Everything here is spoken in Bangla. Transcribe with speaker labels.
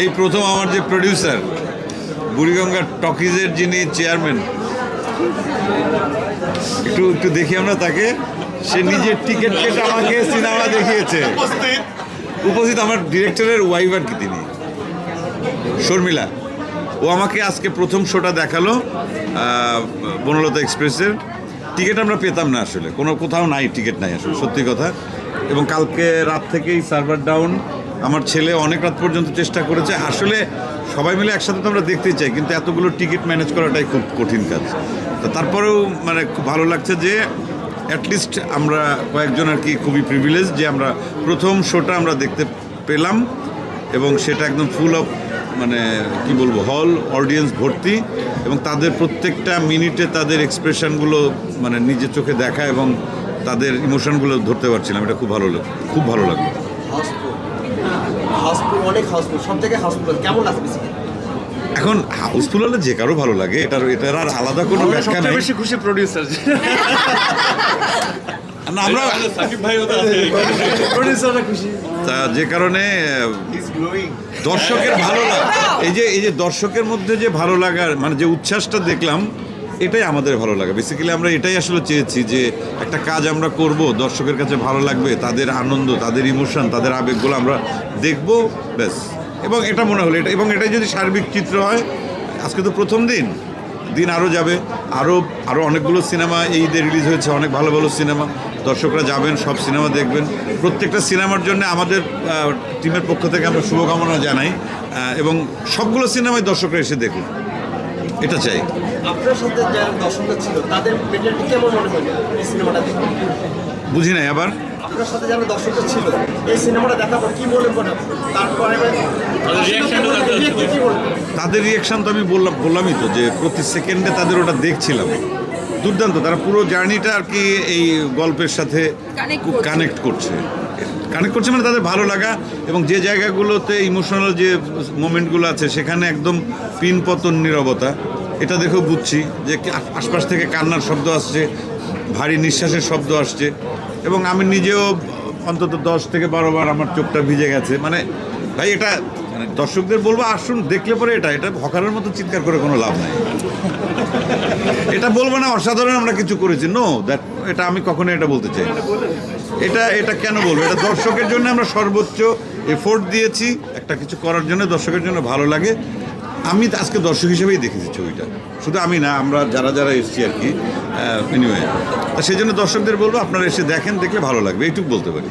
Speaker 1: এই প্রথম আমার যে প্রডিউসার বুড়িগঙ্গা টকিজের যিনি চেয়ারম্যান, একটু একটু দেখি আমরা তাকে। সে নিজের টিকিট কেটে আমাকে সিনেমা দেখিয়েছে। উপস্থিত আমার ডিরেক্টরের ওয়াইফ আর কি, তিনি শর্মিলা। ও আমাকে আজকে প্রথম শোটা দেখালো বনলতা এক্সপ্রেসের। টিকিট আমরা পেতাম না আসলে, কোথাও নাই, টিকিট নাই আসলে, সত্যি কথা। এবং কালকে রাত থেকেই সার্ভার ডাউন। আমার ছেলে অনেক রাত পর্যন্ত চেষ্টা করেছে। আসলে সবাই মিলে একসাথে তো আমরা দেখতেই চাই, কিন্তু এতগুলো টিকিট ম্যানেজ করাটাই খুব কঠিন কাজ। তো তারপরেও মানে খুব ভালো লাগছে যে অ্যাটলিস্ট আমরা কয়েকজন আর কি খুবই প্রিভিলেজ যে আমরা প্রথম শোটা আমরা দেখতে পেলাম, এবং সেটা একদম ফুল অফ, মানে কি বলবো, হল অডিয়েন্স ভর্তি, এবং তাদের প্রত্যেকটা মিনিটে তাদের এক্সপ্রেশনগুলো মানে নিজের চোখে দেখা এবং তাদের ইমোশনগুলো ধরতে পারছিলাম। এটা খুব ভালো লাগলো, খুব ভালো লাগলো। এখন হাউসফুল হলে যে কারো ভালো লাগে, এটার আর আলাদা কোনো ব্যাখ্যা নেই।
Speaker 2: বেশি খুশি প্রোডিউসার
Speaker 1: না, আমরা
Speaker 2: প্রোডিউসাররা খুশি,
Speaker 1: তা যে কারণে দর্শকের ভালো লাগে, এই যে দর্শকের মধ্যে যে ভালো লাগার মানে যে উচ্ছ্বাসটা দেখলাম, এটাই আমাদের ভালো লাগে। বেসিক্যালি আমরা এটাই আসলে চেয়েছি যে একটা কাজ আমরা করব, দর্শকের কাছে ভালো লাগবে, তাদের আনন্দ, তাদের ইমোশন, তাদের আবেগগুলো আমরা দেখব, ব্যাস। এবং এটা মনে হলো এটা, এবং এটাই যদি সার্বিক চিত্র হয়। আজকে তো প্রথম দিন আরও যাবে, আরও অনেকগুলো সিনেমা এই ঈদে রিলিজ হয়েছে, অনেক ভালো ভালো সিনেমা। দর্শকরা যাবেন, সব সিনেমা দেখবেন। প্রত্যেকটা সিনেমার জন্য আমাদের টিমের পক্ষ থেকে আমরা শুভকামনা জানাই, এবং সবগুলো সিনেমায় দর্শকরা এসে দেখুন, এটা চাই।
Speaker 3: আপনার সাথে যারা দর্শকরা ছিল তাদের মেন্টালিটি কেমন মনে হয় এই সিনেমাটা দেখে?
Speaker 1: বুঝি নাই আবার।
Speaker 3: আপনার সাথে যারা দর্শকরা ছিল এই সিনেমাটা দেখার পর কি বললেন মনে হয়? তারপরে
Speaker 1: তাদের রিয়াকশান তো আমি বললামই তো, যে প্রতি সেকেন্ডে তাদের ওটা দেখছিলাম। দুর্দান্ত, তারা পুরো জার্নিটা আর কি এই গল্পের সাথে কানেক্ট করছে মানে তাদের ভালো লাগা, এবং যে জায়গাগুলোতে ইমোশনাল যে মোমেন্টগুলো আছে সেখানে একদম পিনপতন নীরবতা। এটা দেখেও বুঝছি যে আশপাশ থেকে কান্নার শব্দ আসছে, ভারী নিঃশ্বাসের শব্দ আসছে, এবং আমি নিজেও অন্তত 10 থেকে 12 বার আমার চোখটা ভিজে গেছে। মানে ভাই, এটা মানে দর্শকদের বলবো, আসুন, দেখলে পরে এটা হকারের মতো চিৎকার করে কোনো লাভ নাই। এটা বলবো না অসাধারণ আমরা কিছু করেছি, নো দ্যাট, এটা আমি কখনো এটা বলতে চাই। এটা কেন বলবো? এটা দর্শকের জন্য আমরা সর্বোচ্চ এফোর্ট দিয়েছি একটা কিছু করার জন্য, দর্শকের জন্য ভালো লাগে। আমি আজকে দর্শক হিসেবেই দেখেছি ছবিটা, শুধু আমি না, আমরা যারা এসেছি আর কি। এনিওয়ে, তা সেই জন্য দর্শকদের বলবো আপনারা এসে দেখেন, দেখলে ভালো লাগবে, এইটুকু বলতে পারি।